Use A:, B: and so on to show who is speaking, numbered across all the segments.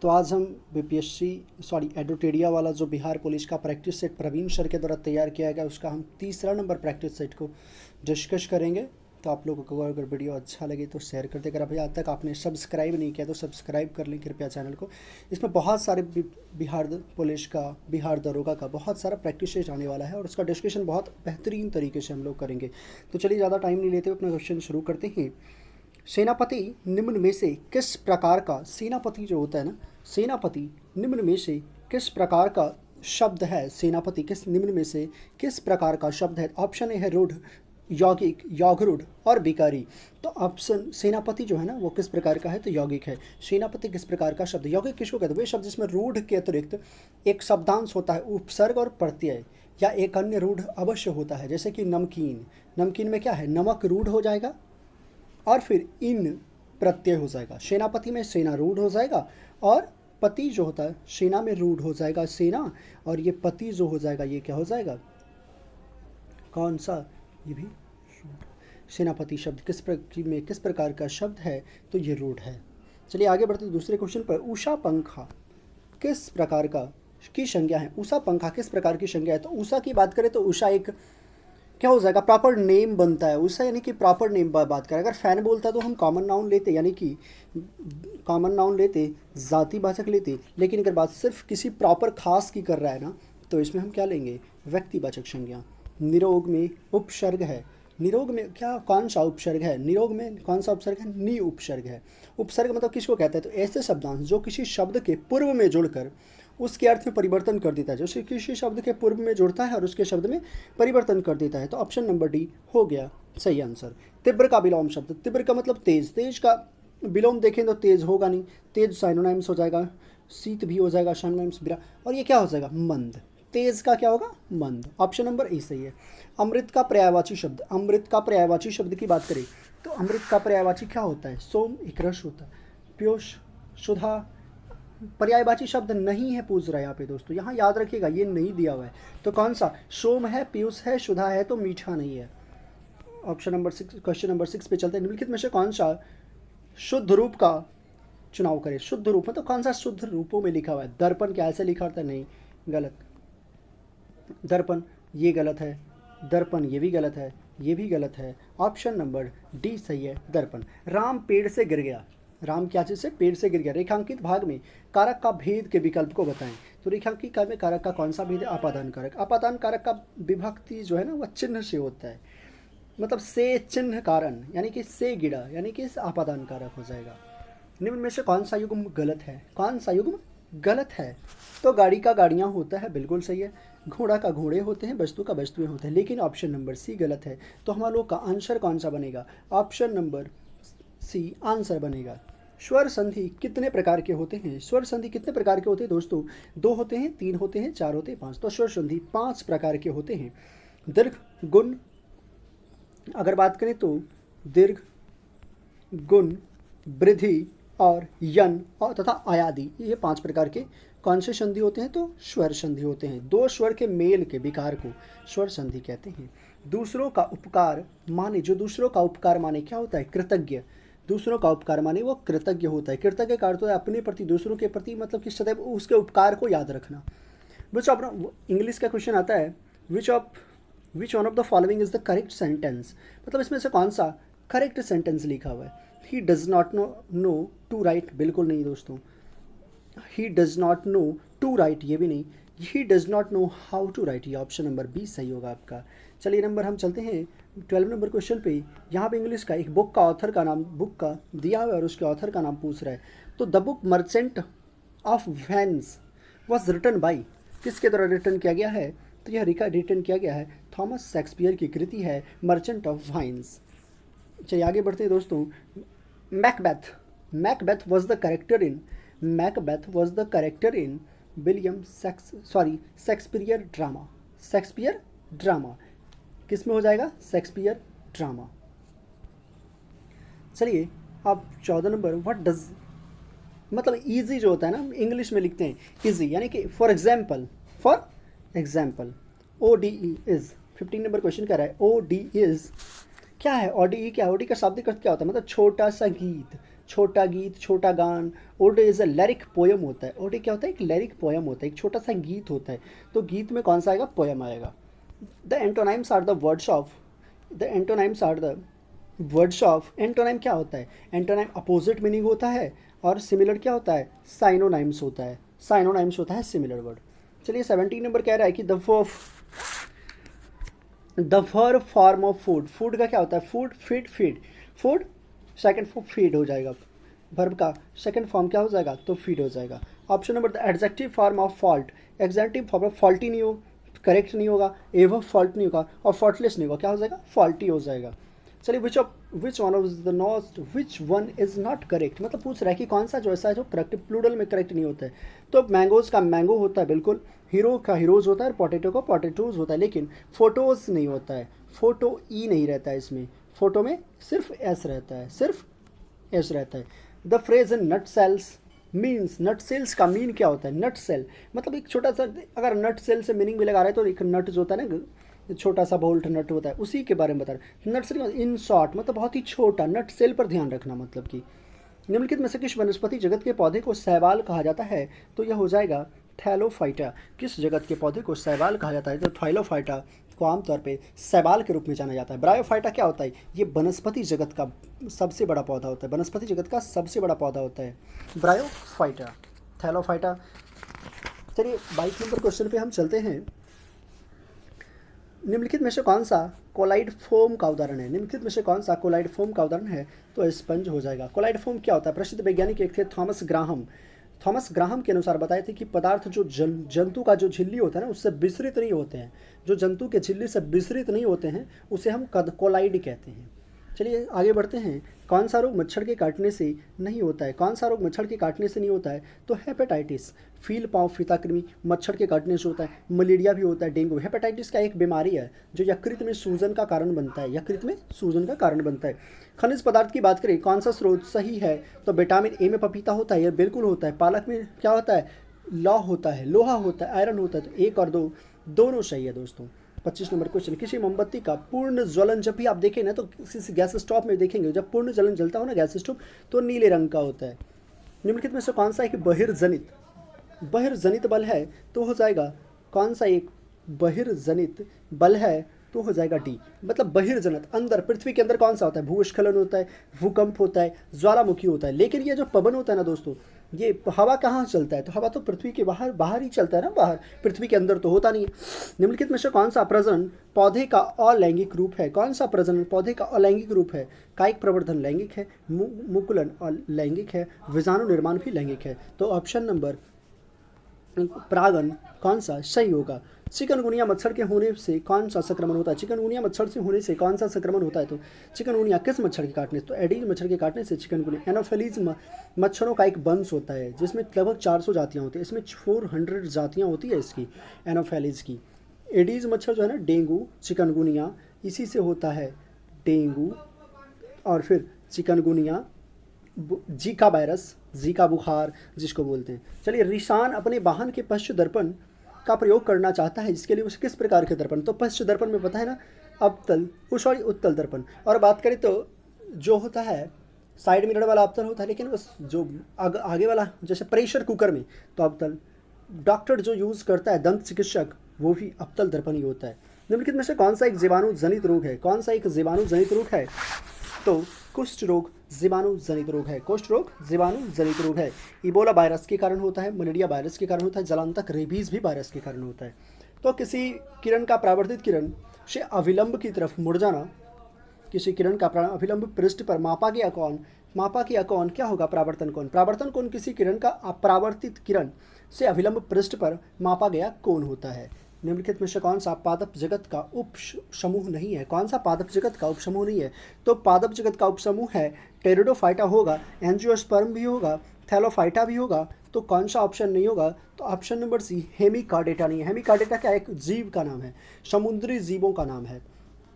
A: तो आज हम एडोटेरिया वाला जो बिहार पुलिस का प्रैक्टिस सेट प्रवीण सर के द्वारा तैयार किया गया उसका हम तीसरा नंबर प्रैक्टिस सेट को डिस्कस करेंगे। तो आप लोगों को अगर वीडियो अच्छा लगे तो शेयर कर दें। अगर अभी आज तक आपने सब्सक्राइब नहीं किया तो सब्सक्राइब कर लें कृपया चैनल को। इसमें बहुत सारे बिहार पुलिस का, बिहार दरोगा का बहुत सारा प्रैक्टिस सेट आने वाला है और उसका डिस्कशन बहुत बेहतरीन तरीके से हम लोग करेंगे। तो चलिए ज़्यादा टाइम नहीं लेते अपना क्वेश्चन शुरू करते हैं। सेनापति निम्न में से किस प्रकार का, सेनापति जो होता है ना, सेनापति निम्न में से किस प्रकार का शब्द है? सेनापति किस निम्न में से किस प्रकार का शब्द है? ऑप्शन ए है रूढ़, यौगिक, यौगरूढ़ और विकारी। तो ऑप्शन सेनापति जो है ना वो किस प्रकार का है? तो यौगिक है। सेनापति किस प्रकार का शब्द? यौगिक किसको कहते हैं? वे शब्द जिसमें रूढ़ के अतिरिक्त एक शब्दांश होता है, उपसर्ग और प्रत्यय, या एक अन्य रूढ़ अवश्य होता है। जैसे कि नमकीन, नमकीन में क्या है? नमक रूढ़ हो जाएगा और फिर इन प्रत्यय हो जाएगा। सेनापति में सेना रूढ़ हो जाएगा और पति जो होता है सेना में रूढ़ हो जाएगा सेना, और ये पति जो हो जाएगा ये क्या हो जाएगा? कौन सा? ये भी सेनापति शब्द किस प्रकार का शब्द है? तो ये रूढ़ है। चलिए आगे बढ़ते दूसरे क्वेश्चन पर। उषा पंखा किस प्रकार का की संज्ञा है? उषा पंखा किस प्रकार की संज्ञा है? तो उषा की बात करें तो उषा एक क्या हो जाएगा? प्रॉपर नेम बनता है उषा, यानी कि प्रॉपर नेम बात करें। अगर फैन बोलता है तो हम कॉमन नाउन लेते, यानी कि कॉमन नाउन लेते, जातिवाचक लेते। लेकिन अगर बात सिर्फ किसी प्रॉपर खास की कर रहा है ना तो इसमें हम क्या लेंगे? व्यक्तिवाचक संज्ञा। निरोग में उपसर्ग है। निरोग में क्या, कौन सा उपसर्ग है? निरोग में कौन सा उपसर्ग है? नि उपसर्ग है। उपसर्ग मतलब किसको कहते हैं? तो ऐसे शब्दांश जो किसी शब्द के पूर्व में जुड़कर उसके अर्थ में परिवर्तन कर देता है, जो किसी शब्द के पूर्व में जुड़ता है और उसके शब्द में परिवर्तन कर देता है। तो ऑप्शन नंबर डी हो गया सही आंसर। तीव्र का विलोम शब्द, तीव्र का मतलब तेज, तेज का विलोम देखें तो तेज होगा नहीं, तेज साइनोनाइम्स हो जाएगा, शीत भी हो जाएगा साइनोनाइम्स बिरा, और ये क्या हो जाएगा? मंद। तेज का क्या होगा? मंद। ऑप्शन नंबर ए सही है। अमृत का पर्यायवाची शब्द, अमृत का पर्यायवाची शब्द की बात करें तो अमृत का पर्यायवाची क्या होता है? सोम, एक रस होता है, पीयूष, सुधा। पर्यायवाची शब्द नहीं है पूछ रहा है यहाँ पे दोस्तों, यहाँ याद रखिएगा ये नहीं दिया हुआ है। तो कौन सा? सोम है, पीयूष है, सुधा है, तो मीठा नहीं है। ऑप्शन नंबर 6, क्वेश्चन नंबर 6 पे चलते हैं। निम्नलिखित में से कौन सा शुद्ध रूप का चुनाव करें? शुद्ध रूप मतलब कौन सा शुद्ध रूपों में लिखा हुआ है? दर्पण क्या ऐसे लिखा होता है? नहीं, गलत। दर्पण ये गलत है, दर्पण ये भी गलत है, ये भी गलत है। ऑप्शन नंबर डी सही है, दर्पण। राम पेड़ से गिर गया, राम क्या चीज़ से? पेड़ से गिर गया। रेखांकित भाग में कारक का भेद के विकल्प को बताएं। तो रेखांकित में कारक का कौन सा भेद है? अपादान कारक। अपादान कारक का विभक्ति जो है ना वह चिन्ह से होता है, मतलब से चिन्ह कारण, यानी कि से गिरा, यानी कि अपादान कारक हो जाएगा। निम्न में से कौन सा युग्म गलत है? कौन सा युग्म गलत है? तो गाड़ी का गाड़ियाँ होता है, बिल्कुल सही है। घोड़ा का घोड़े होते हैं, वस्तु का वस्तुएं होते हैं, लेकिन ऑप्शन नंबर सी गलत है। तो हम लोग का आंसर कौन सा बनेगा? ऑप्शन नंबर सी आंसर बनेगा। स्वर संधि कितने प्रकार के होते हैं? स्वर संधि कितने प्रकार के होते हैं दोस्तों? 2 होते हैं, 3 होते हैं, 4 होते हैं, 5। तो स्वर संधि 5 प्रकार के होते हैं। दीर्घ, गुण, अगर बात करें तो दीर्घ, गुण, वृद्धि और यन और तथा आयादि, ये 5 प्रकार के कौन से संधि होते हैं? तो स्वर संधि होते हैं। 2 स्वर के मेल के विकार को स्वर संधि कहते हैं। दूसरों का उपकार माने, जो दूसरों का उपकार माने क्या होता है? कृतज्ञ। दूसरों का उपकार माने वो कृतज्ञ होता है। कृतज्ञ का अर्थ है अपने प्रति, दूसरों के प्रति, मतलब कि सदैव उसके उपकार को याद रखना। विच ऑफ, इंग्लिश का क्वेश्चन आता है, which one of the following is the correct sentence, मतलब इसमें से कौन सा करेक्ट सेंटेंस लिखा हुआ है? He does not know to write, बिल्कुल नहीं दोस्तों। He does not know to write, ये भी नहीं। He does not know how to write, ये ऑप्शन नंबर बी सही होगा आपका। चलिए नंबर हम चलते हैं 12 नंबर क्वेश्चन पे। यहाँ पे इंग्लिश का एक बुक का ऑथर का नाम, बुक का दिया हुआ है और उसके ऑथर का नाम पूछ रहा है। तो the book Merchant of Venice was written by, किसके द्वारा रिटन किया गया है? तो यह रिटन किया गया है थॉमस शेक्सपियर की कृति है मर्चेंट ऑफ वाइन्स। चलिए आगे बढ़ते हैं दोस्तों। Macbeth, Macbeth was the character in, Macbeth was the character in William Shakespeare drama. Shakespeare drama किस में हो जाएगा? Shakespeare drama. चलिए अब 14 नंबर, व्हाट डज, मतलब इजी जो होता है ना इंग्लिश में लिखते हैं इजी, यानी कि for example O D E is. 15 number question कह रहा है ओ डी इज क्या है? ओ डी ई क्या है? ओ डी का शाब्दिक अर्थ क्या होता है? मतलब छोटा सा गीत, छोटा गीत, छोटा गान। ओडे इज़ अ लिरिक पोयम होता है। ओडे क्या होता है? एक लिरिक पोयम होता है, एक छोटा सा गीत होता है। तो गीत में कौन सा आएगा? पोयम आएगा। The antonyms are the words of, the antonyms are the words of. Antonym क्या होता है? एंटोनाइम अपोजिट मीनिंग होता है, और सिमिलर क्या होता है? साइनोनाइम्स होता है। साइनोनाइम्स होता है सिमिलर वर्ड। चलिए 17 नंबर कह रहा है कि the verb form of food. Food का क्या होता है? Food, feed, feed. Food second form feed हो जाएगा, वर्ब का सेकंड फॉर्म क्या हो जाएगा? तो फीड हो जाएगा। Option number the adjective form of fault. Executive form of faulty नहीं हो, करेक्ट नहीं होगा, एवर फॉल्ट नहीं होगा, और फॉल्टलेस नहीं होगा, क्या हो जाएगा? फॉल्टी हो जाएगा। चलिए which one is not correct, मतलब पूछ रहा है कि कौन सा जो ऐसा है जो करेक्ट प्लूरल में करेक्ट नहीं होता है। तो मैंगोज का मैंगो होता है बिल्कुल, हीरो का हीरोज होता है, पोटैटो का पोटैटोज होता है, लेकिन फोटोज नहीं होता है। फोटो ई नहीं रहता है इसमें, फोटो में सिर्फ एस रहता है, सिर्फ एस रहता है। The phrase in nut shells means, nut shells का मीन क्या होता है? नट सेल मतलब एक छोटा सा, अगर नट सेल से मीनिंग भी लगा रहे हैं तो एक नट जो होता है ना, छोटा सा बोल्ट नट होता है, उसी के बारे में बता रहे हैं। नट सेल इन शॉर्ट मतलब बहुत ही छोटा, नट सेल पर ध्यान रखना, मतलब कि निम्नलिखित में से किस वनस्पति जगत के पौधे को शैवाल कहा जाता है? तो यह हो जाएगा थैलोफाइटा। किस जगत के पौधे को शैवाल कहा जाता है? तो थैलोफाइटा को आमतौर पे शैवाल के रूप में जाना जाता है। ब्रायोफाइटा क्या होता है? ये वनस्पति जगत का सबसे बड़ा पौधा होता है, वनस्पति जगत का सबसे बड़ा पौधा होता है ब्रायोफाइटा, थैलोफाइटा। चलिए 22 नंबर क्वेश्चन पे हम चलते हैं। निम्नलिखित में से कौन सा कोलाइड फोम का उदाहरण है? निम्नलिखित में से कौन सा कोलाइड फोम का उदाहरण है? तो स्पंज हो जाएगा। कोलाइड फोम क्या होता है? प्रसिद्ध वैज्ञानिक एक थे थॉमस ग्राहम। थॉमस ग्राहम के अनुसार बताए थे कि पदार्थ जो जंतु का जो झिल्ली होता है ना, उससे विसरित नहीं होते हैं, जो जंतु के झिल्ली से विसरित नहीं होते हैं, उसे हम कोलाइड कहते हैं। चलिए आगे बढ़ते हैं। कौन सा रोग मच्छर के काटने से नहीं होता है? कौन सा रोग मच्छर के काटने से नहीं होता है? तो हेपेटाइटिस, फील पाँव फीता कृमि मच्छर के काटने से होता है। मलेरिया भी होता है, डेंगू। हेपेटाइटिस का एक बीमारी है जो यकृत में सूजन का कारण बनता है, यकृत में सूजन का कारण बनता है। खनिज पदार्थ की बात करें, कौन सा स्रोत सही है? तो विटामिन ए में पपीता होता है, यह बिल्कुल होता है। पालक में क्या होता है? लौ होता है, लोहा होता है, आयरन होता है। तो 1 और 2 दोनों सही है दोस्तों। 25 नंबर क्वेश्चन। किसी मोमबत्ती का पूर्ण ज्वलन, जब भी आप देखें ना तो किसी गैस स्टोव में देखेंगे, जब पूर्ण ज्वलन जलता हो ना गैस स्टोव, तो नीले रंग का होता है। निम्नलिखित में से कौन सा एक बहिर्जनित बल है? तो हो जाएगा कौन सा एक बहिर्जनित बल है? तो हो जाएगा डी, मतलब बहिर्जनित। अंदर पृथ्वी के अंदर कौन सा होता है? भूस्खलन होता है, भूकंप होता है, ज्वालामुखी होता है। लेकिन ये जो पवन होता है ना दोस्तों, ये हवा कहाँ चलता है? तो हवा तो पृथ्वी के बाहर ही चलता है ना, बाहर, पृथ्वी के अंदर तो होता नहीं है। निम्नलिखित में से कौन सा प्रजनन पौधे का अलैंगिक रूप है? कौन सा प्रजनन पौधे का अलैंगिक रूप है? कायिक प्रवर्धन लैंगिक है, मुकुलन लैंगिक है, बीजाणु निर्माण भी लैंगिक है। तो ऑप्शन नंबर परागन कौन सा सही होगा? चिकनगुनिया मच्छर के होने से कौन सा संक्रमण होता है? चिकनगुनिया मच्छर से होने से कौन सा संक्रमण होता है? तो चिकनगुनिया किस मच्छर के काटने से? तो एडीज मच्छर के काटने से चिकनगुनिया। एनोफिलीज मच्छरों का एक वंश होता है जिसमें लगभग 400 जातियाँ होती हैं, इसमें 400 जातियाँ होती है इसकी एनोफिलीज की। एडीज मच्छर जो है ना, डेंगू, चिकनगुनिया, इसी से होता है डेंगू, और फिर चिकनगुनिया, जीका वायरस, जीका बुखार जिसको बोलते हैं। चलिए रिशान अपने वाहन के पश्च दर्पण का प्रयोग करना चाहता है, जिसके लिए उसे किस प्रकार के दर्पण? तो पश्च दर्पण में पता है ना, अवतल, सॉरी उत्तल दर्पण। और बात करें तो जो होता है साइड मिरर वाला अवतल होता है, लेकिन उस जो आगे वाला जैसे प्रेशर कुकर में तो अवतल। डॉक्टर जो यूज़ करता है, दंत चिकित्सक, वो भी अवतल दर्पण ही होता है। निम्नलिखित में से कौन सा एक जीवाणु जनित रोग है? कौन सा एक जीवाणु जनित रोग है? तो कुष्ठ रोग जीवाणु जनित रोग है, कुष्ठ रोग जीवाणु जनित रोग है। इबोला वायरस के कारण होता है, मलेरिया वायरस के कारण होता है, जलांतक रेबीज भी वायरस के कारण होता है। तो किसी किरण का परावर्तित किरण से अविलंब की तरफ मुड़ जाना, किसी किरण का अभिलंब पृष्ठ पर मापा गया कौन क्या होगा? परावर्तन कोण। परावर्तन कोण किसी किरण का अपरावर्तित किरण से अभिलंब पृष्ठ पर मापा गया कोण होता है। निम्नलिखित में से कौन सा पादप जगत का उप समूह नहीं है? कौन सा पादप जगत का उपसमूह नहीं है? तो पादप जगत का उपसमूह है टेरिडोफाइटा होगा, एंजियोस्पर्म भी होगा, थैलोफाइटा भी होगा। तो कौन सा ऑप्शन नहीं होगा? तो ऑप्शन नंबर सी हेमिकार्डेटा नहीं है। हेमिकार्डेटा क्या एक जीव का नाम है, समुद्री जीवों का नाम है।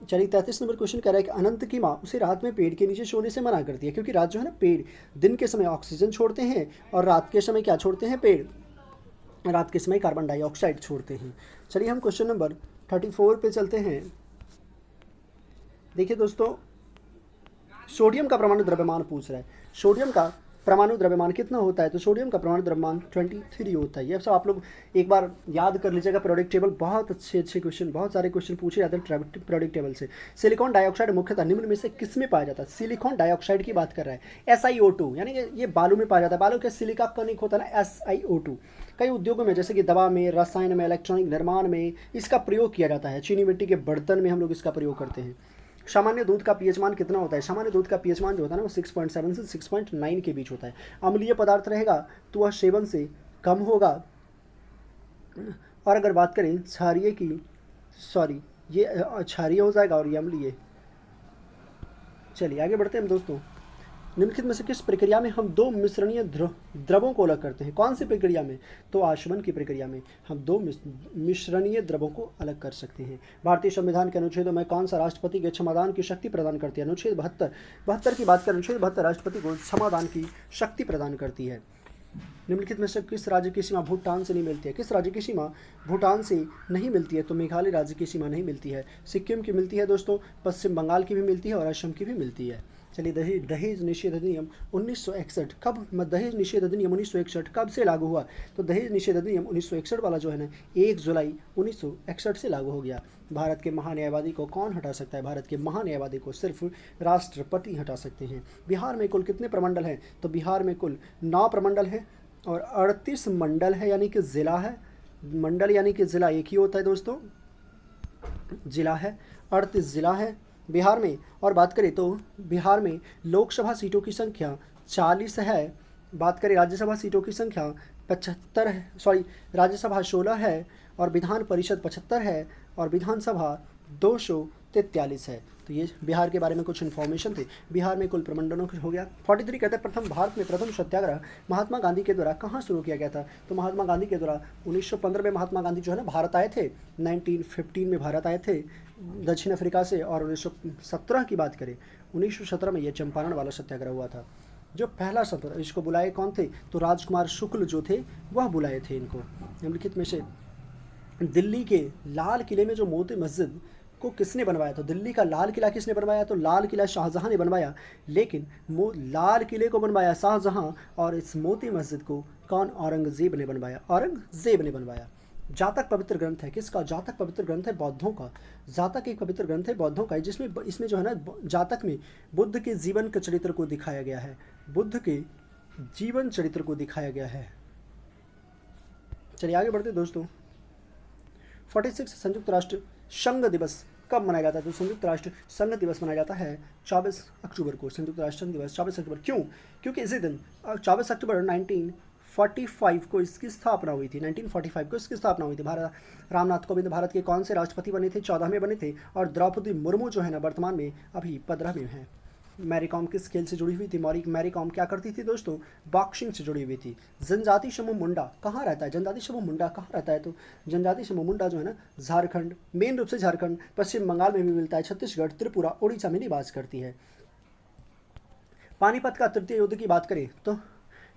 A: चलिए 33 नंबर क्वेश्चन कह रहा है कि अनंत की माँ उसे रात में पेड़ के नीचे सोने से मना करती है, क्योंकि रात जो है ना, पेड़ दिन के समय ऑक्सीजन छोड़ते हैं और रात के समय क्या छोड़ते हैं? पेड़ रात के समय कार्बन डाइऑक्साइड छोड़ते हैं। चलिए हम क्वेश्चन नंबर 34 पे चलते हैं। देखिए दोस्तों, सोडियम का परमाणु द्रव्यमान पूछ रहा है। सोडियम का परमाणु द्रव्यमान कितना होता है? तो सोडियम का परमाणु द्रव्यमान 23 होता है। ये सब आप लोग एक बार याद कर लीजिएगा। पीरियोडिक टेबल बहुत अच्छे क्वेश्चन, बहुत सारे क्वेश्चन पूछे जाते हैं पीरियोडिक टेबल से। सिलिकॉन डाइऑक्साइड मुख्यतः निम्न में से किस में पाया जाता है? सिलिकॉन डाइऑक्साइड की बात कर रहा है। SiO2 यानी कि ये बालू में पाया जाता है। बालू के सिलिका कनिक होता है ना, SiO2। कई उद्योगों में जैसे कि दवा में, रसायन में, इलेक्ट्रॉनिक निर्माण में इसका प्रयोग किया जाता है। चीनी मिट्टी के बर्तन में हम लोग इसका प्रयोग करते हैं। सामान्य दूध का पीएच मान कितना होता है? सामान्य दूध का पीएच मान जो होता है ना वो 6.7 से 6.9 के बीच होता है। अम्लीय पदार्थ रहेगा तो वह सेवन से कम होगा। और अगर बात करें क्षारीय की, सॉरी ये क्षारीय हो जाएगा और ये अम्लीय। चलिए आगे बढ़ते हैं दोस्तों। निम्नलिखित में से किस प्रक्रिया में हम दो मिश्रणीय द्रवों को अलग करते हैं? कौन सी प्रक्रिया में? तो आशमन की प्रक्रिया में हम दो मिश्रणीय द्रवों को अलग कर सकते हैं। भारतीय संविधान के अनुच्छेदों में कौन सा राष्ट्रपति के क्षमादान की शक्ति प्रदान करती है? अनुच्छेद 72 की बात करें, अनुच्छेद 72 राष्ट्रपति को क्षमादान की शक्ति प्रदान करती है। निम्नलिखित में से किस राज्य की सीमा भूटान से नहीं मिलती है? किस राज्य की सीमा भूटान से नहीं मिलती है? तो मेघालय राज्य की सीमा नहीं मिलती है। सिक्किम की मिलती है दोस्तों, पश्चिम बंगाल की भी मिलती है और असम की भी मिलती है। चलिए दहेज निषेध अधिनियम 1961 कब, दहेज निषेध अधिनियम 1961 कब से लागू हुआ? तो दहेज निषेध अधिनियम 1961 वाला जो है ना 1 जुलाई 1961 से लागू हो गया। भारत के महान्यायवादी को कौन हटा सकता है? भारत के महान्यायवादी को सिर्फ राष्ट्रपति हटा सकते हैं। बिहार में कुल कितने प्रमंडल हैं? तो बिहार में कुल 9 प्रमंडल हैं और 38 मंडल है, यानी कि ज़िला है। मंडल यानी कि ज़िला एक ही होता है दोस्तों, ज़िला है। 38 ज़िला है बिहार में। और बात करें तो बिहार में लोकसभा सीटों की संख्या 40 है। बात करें राज्यसभा सीटों की संख्या 75 है, सॉरी राज्यसभा 16 है और विधान परिषद 75 है और विधानसभा 243 है। तो ये बिहार के बारे में कुछ इन्फॉर्मेशन थे। बिहार में कुल प्रमंडलों हो गया। 43 कहते हैं प्रथम भारत में प्रथम सत्याग्रह महात्मा गांधी के द्वारा कहाँ शुरू किया गया था? तो महात्मा गांधी के द्वारा 1915 में महात्मा गांधी जो है ना भारत आए थे। 1915 में भारत आए थे दक्षिण अफ्रीका से। और 1917 की बात करें, 1917 में ये चंपारण वाला सत्याग्रह हुआ था। जो पहला सत्याग्रह, इसको बुलाए कौन थे? तो राजकुमार शुक्ल जो थे वह बुलाए थे इनको। निम्नलिखित में से दिल्ली के लाल किले में जो मोती मस्जिद को किसने बनवाया? तो दिल्ली का लाल किला किसने बनवाया? तो लाल किला शाहजहां ने बनवाया। लेकिन लाल किले को बनवाया शाहजहां और इस मोती मस्जिद को कौन? औरंगजेब ने बनवाया। औरंगजेब ने बनवाया। जातक पवित्र ग्रंथ है किसका? जातक पवित्र ग्रंथ है बौद्धों का। जातक एक पवित्र ग्रंथ है बौद्धों का, जिसमें इसमें जो है ना जातक में बुद्ध के जीवन के चरित्र को दिखाया गया है। बुद्ध के जीवन चरित्र को दिखाया गया है। चलिए आगे बढ़ते दोस्तों। 46 संयुक्त राष्ट्र संघ दिवस कब मनाया जाता है? तो संयुक्त राष्ट्र संघ दिवस मनाया जाता है 24 अक्टूबर को। संयुक्त राष्ट्र संघ दिवस 24 अक्टूबर। क्यों? क्योंकि इसी दिन 24 अक्टूबर 1945 को इसकी स्थापना हुई थी। 1945 को इसकी स्थापना हुई थी। रामनाथ कोविंद भारत के कौन से राष्ट्रपति बने थे? 14वें बने थे। और द्रौपदी मुर्मू जो है ना वर्तमान में अभी 15वें हैं। मैरी कॉम किस खेल से जुड़ी हुई थी? मैरी कॉम क्या करती थी दोस्तों? बॉक्सिंग से जुड़ी हुई थी। जनजाति समूह मुंडा कहाँ रहता है? जनजाति समूह मुंडा कहाँ रहता है? तो जनजाति समूह मुंडा जो है ना झारखंड, मेन रूप से झारखंड, पश्चिम बंगाल में भी मिलता है, छत्तीसगढ़, त्रिपुरा, उड़ीसा में निवास करती है। पानीपत का तृतीय युद्ध की बात करें तो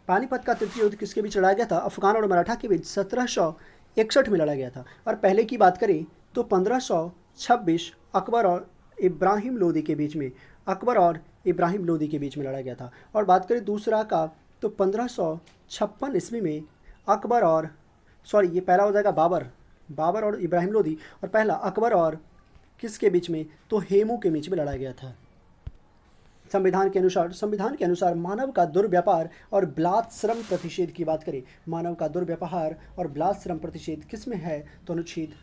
A: पानीपत का तृतीय युद्ध किसके बीच लड़ा गया था? अफगान और मराठा के बीच 1761 में लड़ा गया था। और पहले की बात करें तो 1526 अकबर और इब्राहिम लोदी के बीच में, अकबर और इब्राहिम लोदी के बीच में लड़ा गया था। और बात करें दूसरा का तो 1556 ईस्वी में अकबर और, सॉरी ये पहला हो जाएगा बाबर और इब्राहिम लोदी, और पहला अकबर और किसके बीच में? तो हेमू के बीच में लड़ा गया था। संविधान के अनुसार मानव का दुर्व्यापार और ब्लात श्रम प्रतिषेध की बात करें, मानव का दुर्व्यापार और ब्लात श्रम प्रतिषेध किस में है? तो अनुच्छेद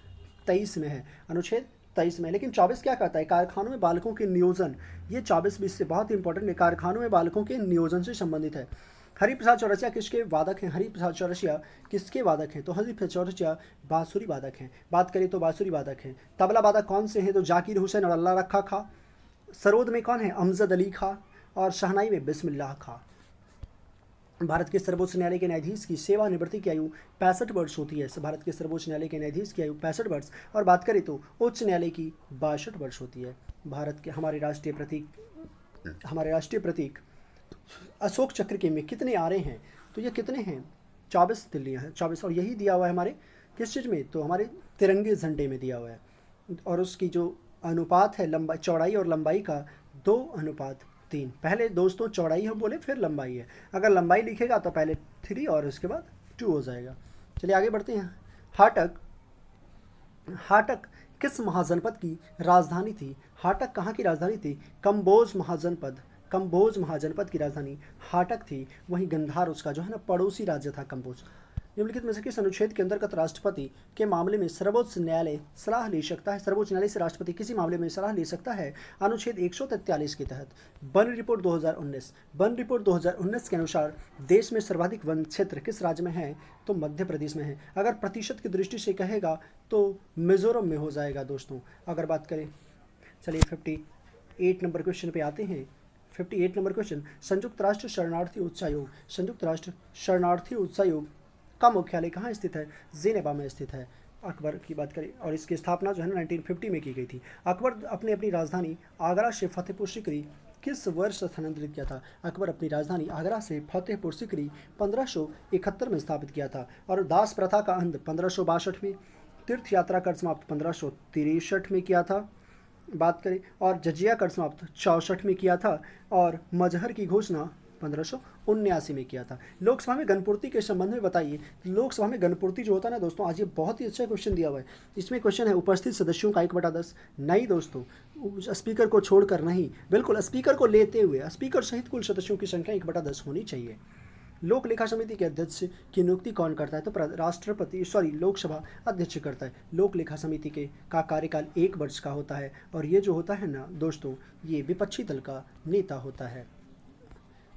A: 23 में है। अनुच्छेद 23 में। लेकिन 24 क्या कहता है? कारखानों में बालकों के नियोजन। ये 24 से बहुत इंपॉर्टेंट है, कारखानों में बालकों के नियोजन से संबंधित है। हरिप्रसाद चौरसिया किसके वादक हैं? हरिप्रसाद चौरसिया किसके वादक हैं? तो हरिप्रसाद चौरसिया बांसुरी वादक हैं। बात करें तो बांसुरी वादक हैं। तबला वादक कौन से हैं? तो जाकिर हुसैन और अल्लाह रखा खां। सरोद में कौन है? अमजद अली खां। और शहनाई में बिस्मिल्लाह खां। भारत के सर्वोच्च न्यायालय के न्यायाधीश की सेवानिवृत्ति की आयु 65 वर्ष होती है। भारत के सर्वोच्च न्यायालय के न्यायाधीश की आयु 65 वर्ष। और बात करें तो उच्च न्यायालय की 62 वर्ष होती है। भारत के हमारे राष्ट्रीय प्रतीक अशोक चक्र के में कितने आरे हैं? तो ये कितने हैं? 24 तिल्लियाँ हैं, 24। और यही दिया हुआ है हमारे किस चीज़ में? तो हमारे तिरंगे झंडे में दिया हुआ है। और उसकी जो अनुपात है चौड़ाई और लंबाई का 2:1 3। पहले दोस्तों चौड़ाई हम बोले, फिर लंबाई है। अगर लंबाई लिखेगा तो पहले 3 और उसके बाद 2 हो जाएगा। चलिए आगे बढ़ते हैं। हाटक, हाटक किस महाजनपद की राजधानी थी? हाटक कहाँ की राजधानी थी? कंबोज महाजनपद, कंबोज महाजनपद की राजधानी हाटक थी। वहीं गंधार उसका जो है ना पड़ोसी राज्य था कंबोज। निम्नलिखित में से किस अनुच्छेद के अंतर्गत राष्ट्रपति के मामले में सर्वोच्च न्यायालय सलाह ले सकता है? सर्वोच्च न्यायालय से राष्ट्रपति किसी मामले में सलाह ले सकता है? अनुच्छेद 143 के तहत। वन रिपोर्ट 2019, वन रिपोर्ट 2019 के अनुसार देश में सर्वाधिक वन क्षेत्र किस राज्य में है? तो मध्य प्रदेश में है। अगर प्रतिशत की दृष्टि से कहेगा तो मिजोरम में हो जाएगा दोस्तों। अगर बात करें, चलिए 58 नंबर क्वेश्चन पे आते हैं। 58 नंबर क्वेश्चन, संयुक्त राष्ट्र शरणार्थी उच्चायोग, संयुक्त राष्ट्र शरणार्थी उच्चायोग का मुख्यालय कहाँ स्थित है? जेनेवा में स्थित है। अकबर की बात करें, और इसकी स्थापना जो है ना 1950 में की गई थी। अकबर अपने अपनी राजधानी आगरा से फतेहपुर सीकरी किस वर्ष स्थानांतरित किया था? अकबर अपनी राजधानी आगरा से फतेहपुर सीकरी 1571 में स्थापित किया था। और दास प्रथा का अंत 1562 में, तीर्थ यात्रा कर समाप्त 1563 में किया था बात करें, और जजिया कर समाप्त 64 में किया था, और मजहर की घोषणा 1579 में किया था। लोकसभा में गणपूर्ति के संबंध में बताइए। लोकसभा में गणपूर्ति जो होता है ना दोस्तों, आज ये बहुत ही अच्छा क्वेश्चन दिया हुआ है। इसमें क्वेश्चन है उपस्थित सदस्यों का 1/10। नहीं दोस्तों, स्पीकर को छोड़कर नहीं, बिल्कुल स्पीकर को लेते हुए स्पीकर सहित कुल सदस्यों की संख्या 1/10 होनी चाहिए। लोक लेखा समिति के अध्यक्ष की नियुक्ति कौन करता है? तो राष्ट्रपति लोकसभा अध्यक्ष करता है। लोक लेखा समिति के का कार्यकाल 1 वर्ष का होता है, और ये जो होता है ना दोस्तों, ये विपक्षी दल का नेता होता है।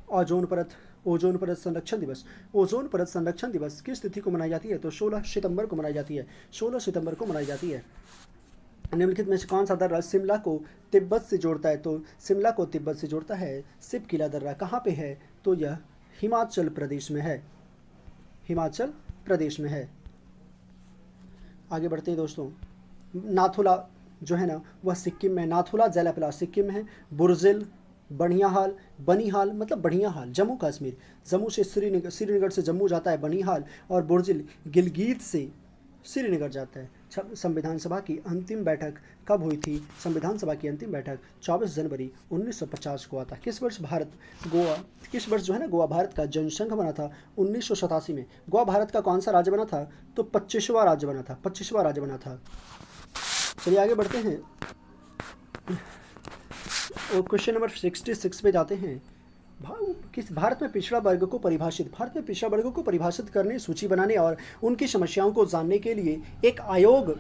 A: ओजोन परत, ओजोन परत संरक्षण दिवस, ओजोन परत संरक्षण दिवस किस तिथि को मनाई जाती है? तो 16 सितंबर को मनाई जाती है, 16 सितंबर को मनाई जाती है। निम्नलिखित में से कौन सा दर्रा शिमला को तिब्बत से जोड़ता है? तो शिमला को तिब्बत से जोड़ता है सिप किला दर्रा। कहाँ पे है? तो यह हिमाचल प्रदेश में है, हिमाचल प्रदेश में है। आगे बढ़ते हैं दोस्तों। नाथुला जो है ना वह सिक्किम में, नाथुला जैलापला सिक्किम में है। बुर्जिल, बनिहाल, बनिहाल मतलब बढ़ियाहाल जम्मू कश्मीर, जम्मू से श्रीनगर, श्रीनगर से जम्मू जाता है बनिहाल, और बुर्जिल गिलगित से श्रीनगर जाता है। संविधान सभा की अंतिम बैठक कब हुई थी? संविधान सभा की अंतिम बैठक 24 जनवरी 1950 को हुआ था। किस वर्ष भारत गोवा, किस वर्ष जो है ना गोवा भारत का जनसंघ बना था? 1987 में। गोवा भारत का कौन सा राज्य बना था? तो 25वां राज्य बना था, 25वां राज्य बना था। चलिए आगे बढ़ते हैं और क्वेश्चन नंबर 66 पे जाते हैं। किस भारत में पिछड़ा वर्ग को परिभाषित, भारत में पिछड़ा वर्ग को परिभाषित करने, सूची बनाने और उनकी समस्याओं को जानने के लिए एक आयोग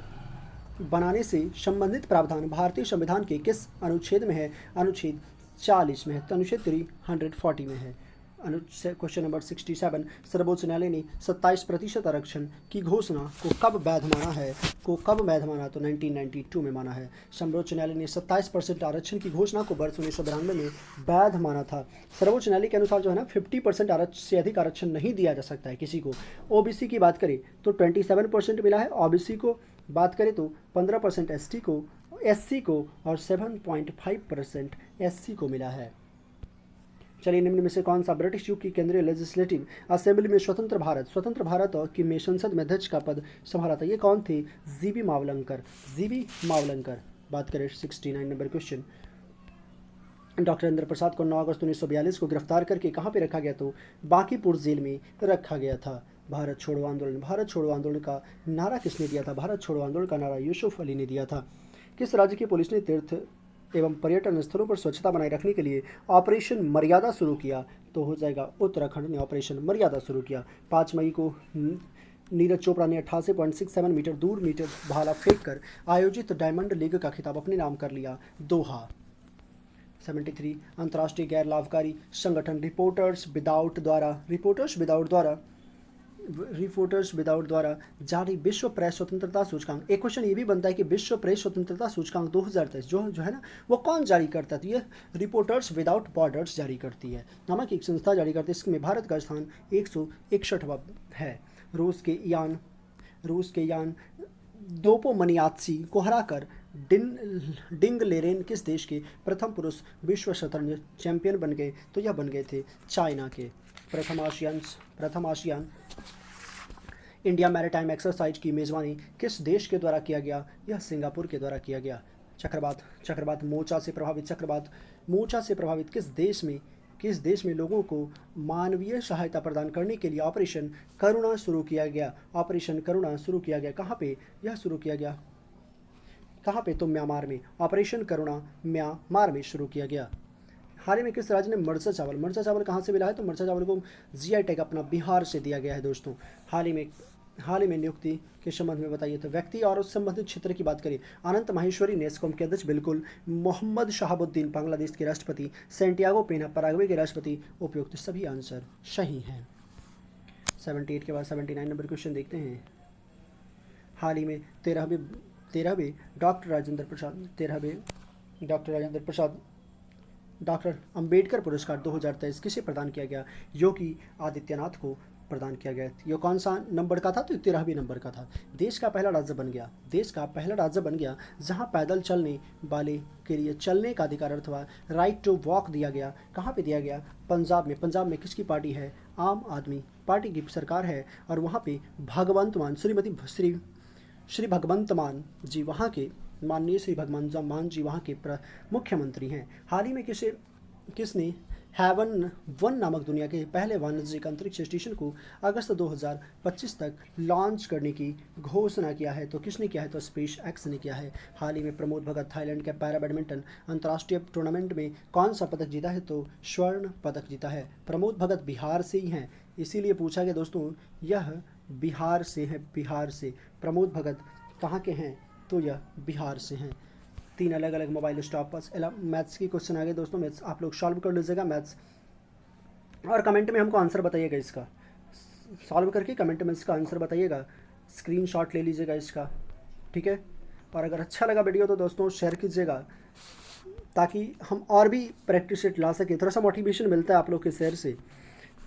A: बनाने से संबंधित प्रावधान भारतीय संविधान के किस अनुच्छेद में है? अनुच्छेद 40 में है। तो अनुच्छेद 340 में है। क्वेश्चन नंबर 67, सर्वोच्च न्यायालय ने 27% आरक्षण की घोषणा को कब वैध माना है? को कब वैध माना? तो 1992 में माना है। सर्वोच्च न्यायालय ने 27% आरक्षण की घोषणा को वर्ष 1992 में वैध माना था। सर्वोच्च न्यायालय के अनुसार जो है ना 50% आरक्षण से अधिक आरक्षण नहीं दिया जा सकता है किसी को। ओबीसी की बात करें तो 27% मिला है ओबीसी को, बात करें तो 15% एसटी को, एससी को, और 7.5% एससी को मिला है। चलिए निम्न में से कौन सा ब्रिटिश युग की केंद्रीय लेजिस्लेटिव असेंबली में स्वतंत्र भारत की में संसद में अध्यक्ष का पद संभाला था? ये कौन थे? GB Mavalankar, GB Mavalankar. बात करें 69 नंबर क्वेश्चन, डॉक्टर इंद्र प्रसाद को 9 अगस्त 1942 को गिरफ्तार करके कहाँ पे रखा गया? तो बांकीपुर जेल में रखा गया था। भारत छोड़ो आंदोलन, भारत छोड़ो आंदोलन का नारा किसने दिया था? भारत छोड़ो आंदोलन का नारा यूसुफ अली ने दिया था। किस राज्य की पुलिस ने तीर्थ एवं पर्यटन स्थलों पर स्वच्छता बनाए रखने के लिए ऑपरेशन मर्यादा शुरू किया? तो हो जाएगा उत्तराखंड ने ऑपरेशन मर्यादा शुरू किया। 5 मई को नीरज चोपड़ा ने 88.67 मीटर दूर मीटर भाला फेंक कर आयोजित डायमंड लीग का खिताब अपने नाम कर लिया। दोहा। 73, अंतर्राष्ट्रीय गैर लाभकारी संगठन रिपोर्टर्स विदाउट द्वारा जारी विश्व प्रेस स्वतंत्रता सूचकांक। एक क्वेश्चन ये भी बनता है कि विश्व प्रेस स्वतंत्रता सूचकांक 2023 जो है ना वो कौन जारी करता है? तो ये रिपोर्टर्स विदाउट बॉर्डर्स जारी करती है, नामक एक संस्था जारी करती है। इसमें भारत का स्थान 161वां है। रूस के यान दोपोमनियात्सी को हराकर डिंग लेरेन किस देश के प्रथम पुरुष विश्व शतरंज चैंपियन बन गए? तो यह बन गए थे चाइना के। प्रथम आसियान इंडिया मैरीटाइम एक्सरसाइज की मेज़बानी किस देश के द्वारा किया गया? यह सिंगापुर के द्वारा किया गया। चक्रवात मोचा से प्रभावित चक्रवात मूर्छा से प्रभावित किस देश में लोगों को मानवीय सहायता प्रदान करने के लिए ऑपरेशन करुणा शुरू किया गया। ऑपरेशन करुणा शुरू किया गया। कहाँ पे यह शुरू किया गया? कहाँ पे? तो म्यांमार में। ऑपरेशन करुणा म्यांमार में शुरू किया गया। हाल ही में किस राज्य ने मरचा चावल कहाँ से मिला है? तो मरचा चावल को जीआई टैग अपना बिहार से दिया गया है दोस्तों। हाल ही में नियुक्ति के संबंध में बताइए। तो व्यक्ति और उस संबंधित क्षेत्र की बात करें। अनंत माहेश्वरी नेस्कॉम के अध्यक्ष, बिल्कुल। मोहम्मद शहाबुद्दीन बांग्लादेश के राष्ट्रपति। सैंटियागो पेना पैराग्वे के राष्ट्रपति। उपयुक्त सभी आंसर सही हैं। 78 के बाद 79 नंबर क्वेश्चन देखते हैं। हाल ही में 13वें डॉक्टर राजेंद्र प्रसाद डॉक्टर अंबेडकर पुरस्कार 2023 किसे प्रदान किया गया? योगी आदित्यनाथ को प्रदान किया गया। ये कौन सा नंबर का था? तो 13वें नंबर का था। देश का पहला राज्य बन गया जहां पैदल चलने वाले के लिए चलने का अधिकार अथवा राइट टू वॉक दिया गया। कहाँ पे दिया गया? पंजाब में। पंजाब में किसकी पार्टी है? आम आदमी पार्टी की सरकार है और वहाँ पे भगवंत मान श्री भगवंत मान जी वहाँ के माननीय श्री भगवंत मान जी वहाँ के मुख्यमंत्री हैं। हाल ही में किसने हेवन 1 नामक दुनिया के पहले वाणिज्यिक अंतरिक्ष स्टेशन को अगस्त 2025 तक लॉन्च करने की घोषणा किया है? तो किसने किया है? तो स्पेस एक्स ने किया है। हाल ही में प्रमोद भगत थाईलैंड के पैरा बैडमिंटन अंतर्राष्ट्रीय टूर्नामेंट में कौन सा पदक जीता है? तो स्वर्ण पदक जीता है। प्रमोद भगत बिहार से ही हैं, इसीलिए पूछा गया दोस्तों, यह बिहार से है। बिहार से प्रमोद भगत कहाँ के हैं? तो यह बिहार से हैं। 3 अलग अलग मोबाइल स्टॉपर्स। मैथ्स की क्वेश्चन आ गए दोस्तों। मैथ्स आप लोग सॉल्व कर लीजिएगा मैथ्स, और कमेंट में हमको आंसर बताइएगा। इसका सॉल्व करके कमेंट में इसका आंसर बताइएगा। स्क्रीनशॉट ले लीजिएगा इसका, ठीक है। और अगर अच्छा लगा वीडियो तो दोस्तों शेयर कीजिएगा, ताकि हम और भी प्रैक्टिस सेट ला सके। थोड़ा सा मोटिवेशन मिलता है आप लोग के शेयर से।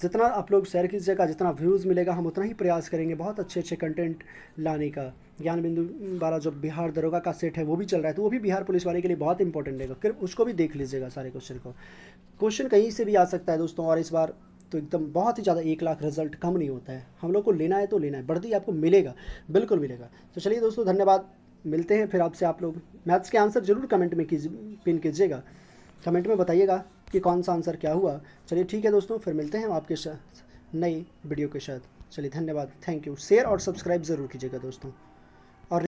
A: जितना आप लोग शेयर कीजिएगा, जितना व्यूज़ मिलेगा, हम उतना ही प्रयास करेंगे बहुत अच्छे अच्छे कंटेंट लाने का। ज्ञान बिंदु वाला जो बिहार दरोगा का सेट है वो भी चल रहा है, तो वो भी बिहार पुलिस वाले के लिए बहुत इंपॉर्टेंट है। फिर उसको भी देख लीजिएगा सारे क्वेश्चन को। क्वेश्चन कहीं से भी आ सकता है दोस्तों, और इस बार तो एकदम बहुत ही ज़्यादा 1 लाख रिजल्ट कम नहीं होता है। हम लोग को लेना है तो लेना है, वर्दी आपको मिलेगा, बिल्कुल मिलेगा। तो चलिए दोस्तों, धन्यवाद। मिलते हैं फिर आपसे। आप लोग मैथ्स के आंसर जरूर कमेंट में पिन कीजिएगा, कमेंट में बताइएगा कि कौन सा आंसर क्या हुआ। चलिए ठीक है दोस्तों, फिर मिलते हैं हम आपके नई वीडियो के साथ। चलिए धन्यवाद, थैंक यू। शेयर और सब्सक्राइब ज़रूर कीजिएगा दोस्तों।